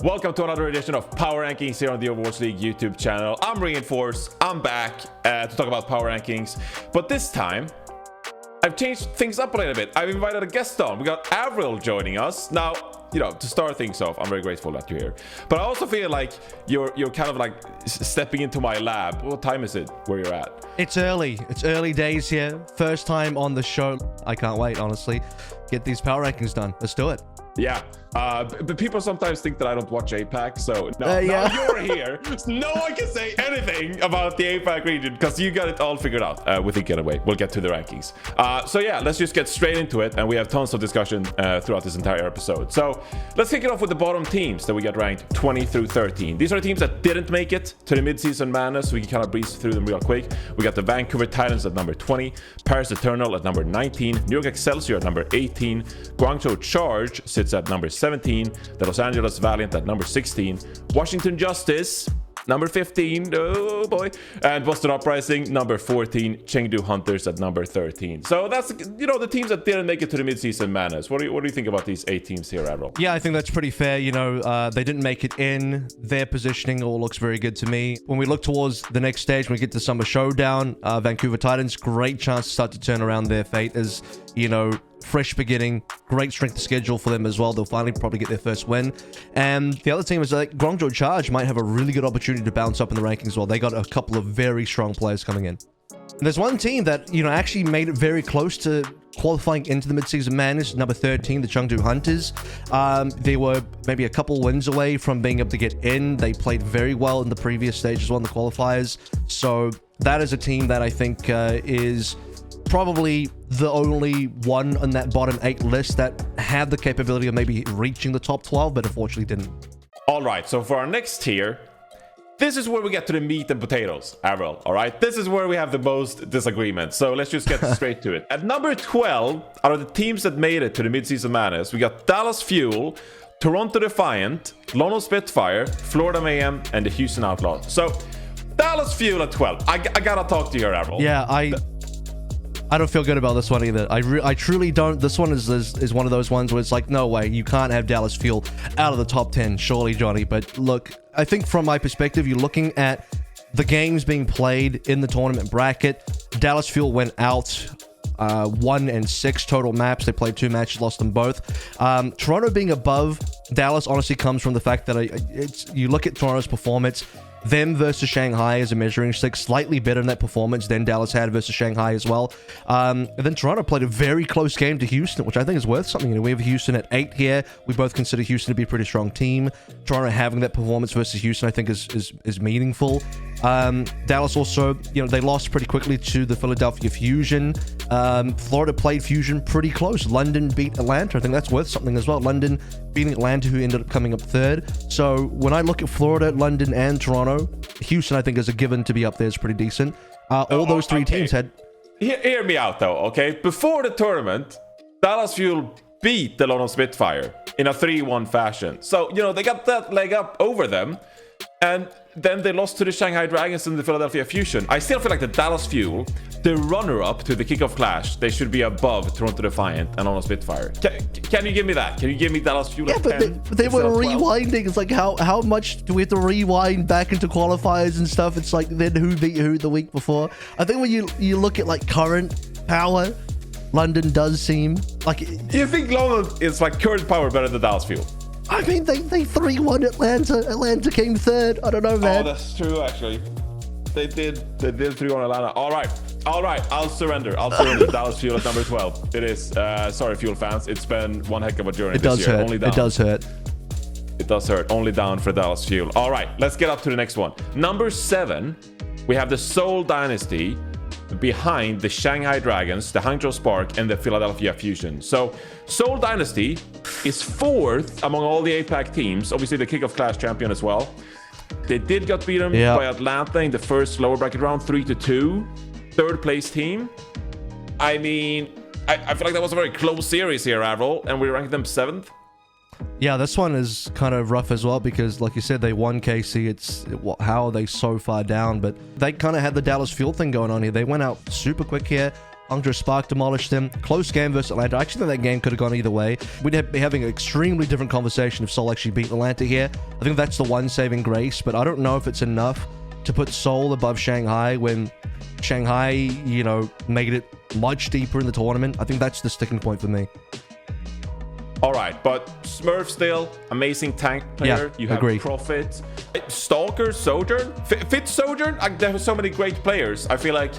Welcome to another edition of Power Rankings here on the Overwatch League YouTube channel. I'm Reinforce. I'm back to talk about Power Rankings. But this time, I've changed things up a little bit. I've invited a guest on. We got Avril joining us. Now, you know, to start things off, I'm very grateful that you're here. But I also feel like you're kind of like stepping into my lab. What time is it where you're at? It's early. It's early days here. First time on the show. I can't wait, honestly. Get these Power Rankings done. Let's do it. Yeah, but people sometimes think that I don't watch APAC, so now you're here. No one can say anything about the APAC region because you got it all figured out with the getaway. We'll get to the rankings. So yeah, let's just get straight into it, and we have tons of discussion throughout this entire episode. So let's kick it off with the bottom teams that we got ranked 20 through 13. These are the teams that didn't make it to the mid-season madness, so we can kind of breeze through them real quick. We got the Vancouver Titans at number 20, Paris Eternal at number 19, New York Excelsior at number 18, Guangzhou Charge sits at number 17, the Los Angeles Valiant at number 16, Washington Justice number 15, oh boy, and Boston Uprising number 14, Chengdu Hunters at number 13. So that's, you know, the teams that didn't make it to the mid-season madness. What do you think about these 8 teams here, Avril? Yeah, I think that's pretty fair. You know, they didn't make it in. Their positioning all looks very good to me. When we look towards the next stage, when we get to Summer Showdown, Vancouver Titans, great chance to start to turn around their fate as, you know, fresh beginning, great strength of schedule for them as well. They'll finally probably get their first win. And the other team is like Guangzhou Charge might have a really good opportunity to bounce up in the rankings as well. They got a couple of very strong players coming in. And there's one team that, you know, actually made it very close to qualifying into the mid-season madness, number 13, the Chengdu Hunters. They were maybe a couple wins away from being able to get in. They played very well in the previous stage as well in the qualifiers. So that is a team that I think is probably the only one on that bottom 8 list that had the capability of maybe reaching the top 12, but unfortunately didn't. All right, so for our next tier, this is where we get to the meat and potatoes, Avril, all right? This is where we have the most disagreement, so let's just get straight to it. At number 12, out of the teams that made it to the mid-season madness, we got Dallas Fuel, Toronto Defiant, London Spitfire, Florida Mayhem, and the Houston Outlaws. So, Dallas Fuel at 12. I gotta talk to you here, Avril. Yeah, I don't feel good about this one either. I truly don't. This one is one of those ones where it's like, no way, you can't have Dallas Fuel out of the top 10, surely, Johnny. But look, I think from my perspective, you're looking at the games being played in the tournament bracket. Dallas Fuel went out 1-6 total maps. They played 2 matches, lost them both. Toronto being above Dallas honestly comes from the fact that you look at Toronto's performance. Them versus Shanghai as a measuring stick, slightly better in that performance than Dallas had versus Shanghai as well. And then Toronto played a very close game to Houston, which I think is worth something. You know, we have Houston at 8 here. We both consider Houston to be a pretty strong team. Toronto having that performance versus Houston, I think, is meaningful. Dallas also, you know, they lost pretty quickly to the Philadelphia Fusion. Florida played Fusion pretty close. London beat Atlanta. I think that's worth something as well. London beating Atlanta, who ended up coming up 3rd. So when I look at Florida, London, and Toronto, Houston, I think, is a given to be up there. Is pretty decent. All those 3 teams had... Hear me out, though, okay? Before the tournament, Dallas Fuel beat the London Spitfire in a 3-1 fashion. So, you know, they got that leg up over them. And then they lost to the Shanghai Dragons and the Philadelphia Fusion. I still feel like the Dallas Fuel, the runner-up to the kickoff clash, they should be above Toronto Defiant and London Spitfire. Can you give me that? Can you give me Dallas Fuel? Yeah, but they were rewinding. It's like, how much do we have to rewind back into qualifiers and stuff? It's like, then who beat who the week before? I think when you look at like current power, London does seem like... Do you think London is like current power better than Dallas Fuel? I mean, they 3-1 Atlanta. Atlanta came 3rd. I don't know, man. Oh, that's true, actually. They did 3-1 Atlanta. All right. I'll surrender. Dallas Fuel at number 12. It is. Sorry, Fuel fans. It's been one heck of a journey this year. Only down. It does hurt. It does hurt. Only down for Dallas Fuel. All right. Let's get up to the next one. Number 7, we have the Seoul Dynasty behind the Shanghai Dragons, the Hangzhou Spark, and the Philadelphia Fusion. So Seoul Dynasty is 4th among all the APAC teams. Obviously the kickoff clash champion as well. They did get beaten by Atlanta in the first lower bracket round, 3-2. 3rd place team. I mean, I feel like that was a very close series here, Avril, and we ranked them 7th. Yeah, this one is kind of rough as well because, like you said, they won KC. How are they so far down? But they kind of had the Dallas Fuel thing going on here. They went out super quick here. Hangzhou Spark demolished them. Close game versus Atlanta. I actually think that game could have gone either way. We'd be having an extremely different conversation if Seoul actually beat Atlanta here. I think that's the one saving grace, but I don't know if it's enough to put Seoul above Shanghai when Shanghai, you know, made it much deeper in the tournament. I think that's the sticking point for me. All right, but Smurf still amazing tank player. Yeah, you have agree. Prophet, Stalker, Sojourn, Fit Sojourn. There are so many great players. I feel like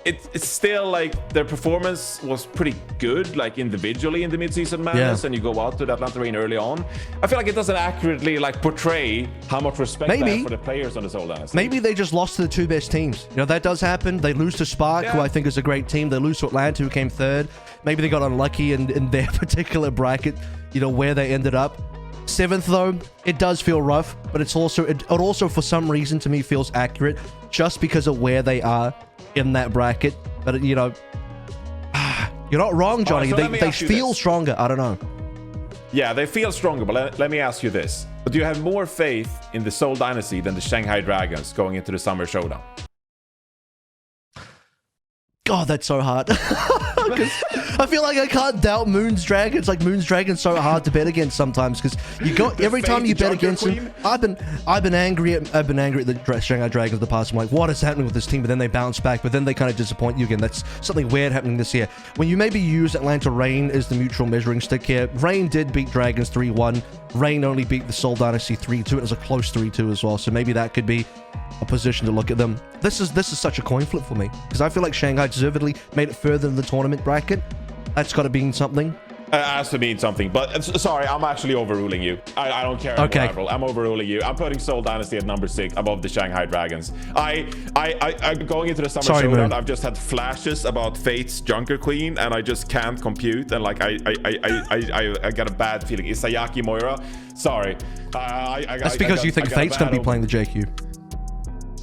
it's still like their performance was pretty good, like individually in the mid-season madness, and you go out to the Atlanta Rain early on. I feel like it doesn't accurately like portray how much respect they have for the players on this whole last. Maybe they just lost to the two best teams. You know, that does happen. They lose to Spark, who I think is a great team. They lose to Atlanta, who came third. Maybe they got unlucky in their particular bracket, you know, where they ended up. 7th, though, it does feel rough, but it also for some reason to me feels accurate just because of where they are in that bracket. But you know, you're not wrong, Johnny. Right, so they feel stronger. I don't know. Yeah, they feel stronger, but let me ask you this. Do you have more faith in the Seoul Dynasty than the Shanghai Dragons going into the Summer Showdown? God, that's so hard. I feel like I can't doubt Moon's Dragons. Like, Moon's Dragons so hard to bet against sometimes because you got every time you bet against them. I've been angry at the Shanghai Dragons the past. I'm like, what is happening with this team? But then they bounce back. But then they kind of disappoint you again. That's something weird happening this year. When you maybe use Atlanta Rain as the mutual measuring stick here, Rain did beat Dragons 3-1. Rain only beat the Seoul Dynasty 3-2. It was a close 3-2 as well. So maybe that could be a position to look at them. This is such a coin flip for me because I feel like Shanghai deservedly made it further in the tournament bracket. That's got to mean something. It has to mean something, but sorry, I'm actually overruling you. I don't care. Okay. I'm overruling you. I'm putting Seoul Dynasty at number 6 above the Shanghai Dragons. I going into the Summer Showdown, I've just had flashes about Fate's Junker Queen, and I just can't compute. And like I got a bad feeling. Isayaki Moira. Sorry. That's because you think Fate's going to be playing the JQ.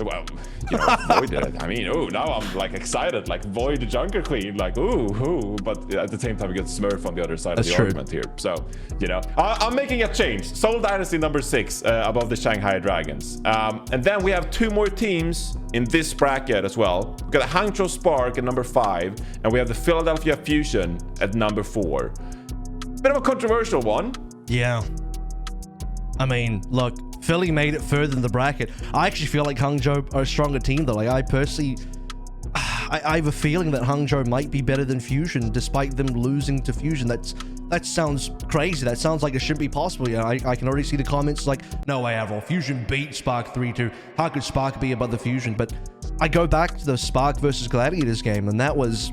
Well, you know, Void did it. I mean, now I'm like excited, like Void the Junker Queen, like ooh, but at the same time we get Smurf on the other side of the argument here. So, you know, I'm making a change. Seoul Dynasty number 6 above the Shanghai Dragons. And then we have 2 more teams in this bracket as well. We've got the Hangzhou Spark at number 5, and we have the Philadelphia Fusion at number 4. Bit of a controversial one. Yeah. I mean, look, Philly made it further in the bracket. I actually feel like Hangzhou are a stronger team, though. Like, I personally, I have a feeling that Hangzhou might be better than Fusion, despite them losing to Fusion. That sounds crazy. That sounds like it shouldn't be possible. You know, I can already see the comments like, no way, Avril. Fusion beat Spark 3-2. How could Spark be above the Fusion? But I go back to the Spark versus Gladiators game, and that was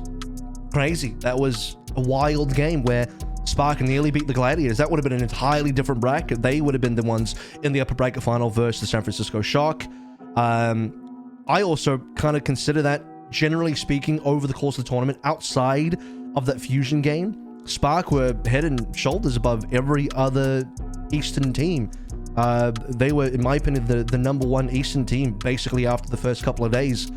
crazy. That was a wild game where Spark nearly beat the Gladiators. That would have been an entirely different bracket. They would have been the ones in the upper bracket final versus the San Francisco Shock. I also kind of consider that, generally speaking, over the course of the tournament, outside of that Fusion game, Spark were head and shoulders above every other Eastern team. They were, in my opinion, the number 1 Eastern team, basically after the first couple of days.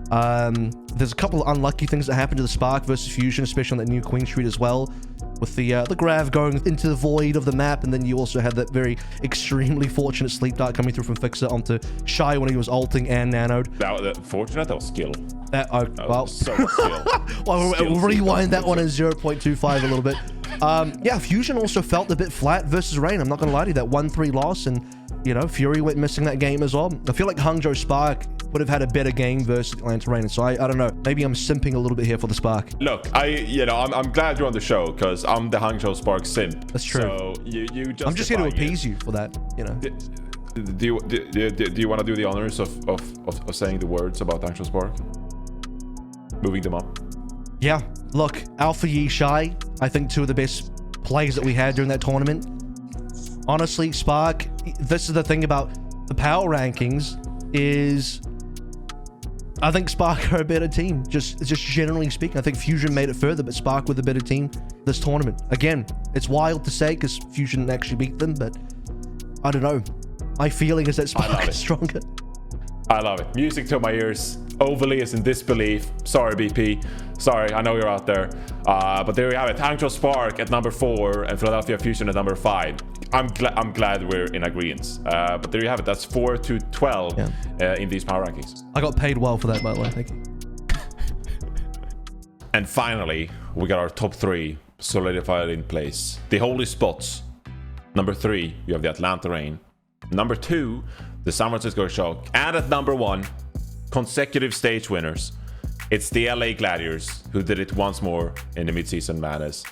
There's a couple of unlucky things that happened to the Spark versus Fusion, especially on that new Queen Street as well, with the Grav going into the void of the map, and then you also had that very extremely fortunate sleep dart coming through from Fixer onto Shy when he was ulting and nanoed. That fortunate, that was skill. Well, so skill. Well, we'll rewind that one in 0.25 a little bit. Yeah, Fusion also felt a bit flat versus Rain. I'm not gonna lie to you, that 1-3 loss, and you know, Fury went missing that game as well. I feel like Hangzhou Spark would have had a better game versus Atlanta Rain. So I don't know. Maybe I'm simping a little bit here for the Spark. Look, I'm glad you're on the show because I'm the Hangzhou Spark simp. That's true. So I'm just here to appease you for that. You know. Do you want to do the honors of saying the words about Hangzhou Spark? Moving them up. Yeah. Look, Alpha Yi Shy, I think 2 of the best plays that we had during that tournament. Honestly, Spark, this is the thing about the power rankings is I think Spark are a better team. Just generally speaking, I think Fusion made it further, but Spark were the better team this tournament. Again, it's wild to say because Fusion actually beat them, but I don't know. My feeling is that Spark is stronger. I love it. Music to my ears. Overly is in disbelief. Sorry, BP. Sorry, I know you're out there. But there we have it. Hangzhou Spark at number 4 and Philadelphia Fusion at number 5. I'm glad we're in agreement. But there you have it. That's 4-12 in these power rankings. I got paid well for that, by the way. Thank you. And finally, we got our top 3 solidified in place. The holy spots. Number 3, you have the Atlanta Reign. Number 2, the San Francisco Shock. And at number 1, consecutive stage winners. It's the LA Gladiators, who did it once more in the midseason madness.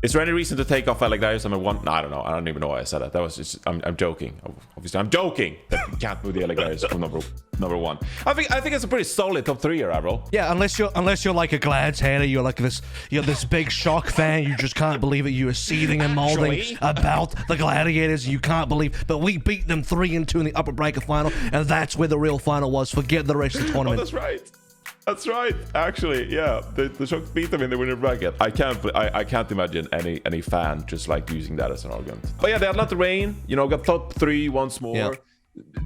Is there any reason to take off LA Gladiators number 1? No, I don't know. I don't even know why I said that. That was just, I'm joking. Obviously, I'm joking that you can't move the LA Gladiators from number 1. I think it's a pretty solid top 3 here, Avril. Yeah, unless you're like a Glads hater, you're this big Shock fan. You just can't believe it. You are seething and molding about the Gladiators. You can't believe, but we beat them 3-2 in the upper bracket final, and that's where the real final was. Forget the rest of the tournament. Oh, that's right. That's right. Actually, yeah, the Shock beat them in the winner bracket. I can't imagine any fan just like using that as an argument. But yeah, the Atlanta Reign, got top 3 once more. Yeah.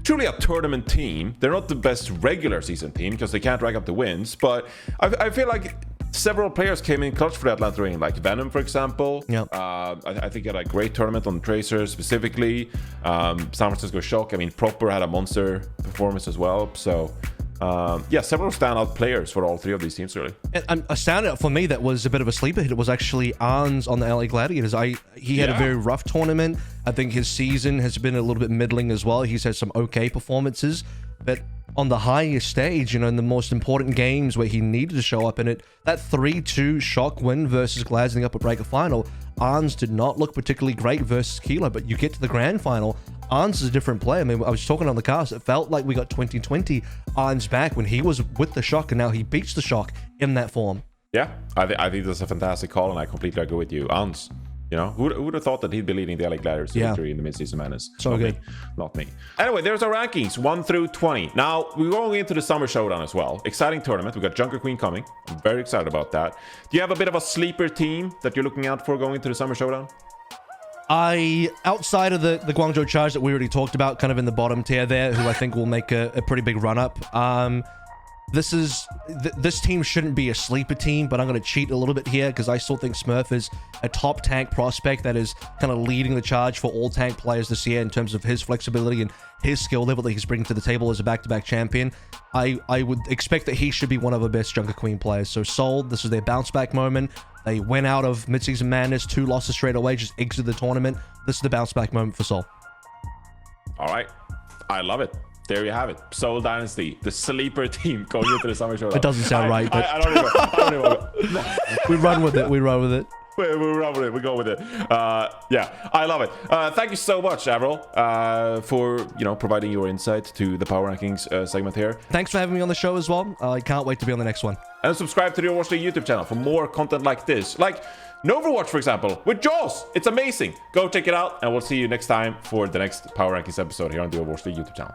Truly a tournament team. They're not the best regular season team because they can't rack up the wins, but I feel like several players came in clutch for the Atlanta Reign, like Venom, for example. Yeah. I think he had a great tournament on Tracer specifically. San Francisco Shock, Proper had a monster performance as well. So several standout players for all 3 of these teams, really. And a standout for me that was a bit of a sleeper hit was actually Arns on the LA Gladiators. He had a very rough tournament. I think his season has been a little bit middling as well. He's had some okay performances, but on the highest stage, in the most important games where he needed to show up in it, that 3-2 Shock win versus Glads in the upper bracket final, Arns did not look particularly great versus Kilo, but you get to the grand final, Arns is a different player. I was talking on the cast, it felt like we got 2020 Arns back when he was with the Shock, and now he beats the Shock in that form. Yeah, I think that's a fantastic call, and I completely agree with you. Arns, who would have thought that he'd be leading the LA Gladiators to victory in the midseason madness? So good. Not me. Anyway, there's our rankings, 1 through 20. Now, we're going into the Summer Showdown as well. Exciting tournament. We got Junker Queen coming. I'm very excited about that. Do you have a bit of a sleeper team that you're looking out for going into the Summer Showdown? Outside of the Guangzhou Charge that we already talked about, kind of in the bottom tier there, who I think will make a pretty big run up. This team shouldn't be a sleeper team, but I'm going to cheat a little bit here because I still think Smurf is a top tank prospect that is kind of leading the charge for all tank players this year in terms of his flexibility and his skill level that he's bringing to the table as a back-to-back champion. I would expect that he should be one of the best Junker Queen players. So Seoul, this is their bounce back moment. They went out of midseason madness, 2 losses straight away, just exited the tournament. This is the bounce back moment for Seoul. All right, I love it. There you have it. Seoul Dynasty, the sleeper team going into the Summer Showdown. It doesn't sound right, but I don't even. We run with it. We run with it. We run with it. We go with it. Yeah, I love it. Thank you so much, Avril, for providing your insight to the Power Rankings segment here. Thanks for having me on the show as well. I can't wait to be on the next one. And subscribe to the Overwatch League YouTube channel for more content like this, like Overwatch, for example, with Jaws. It's amazing. Go check it out, and we'll see you next time for the next Power Rankings episode here on the Overwatch League YouTube channel.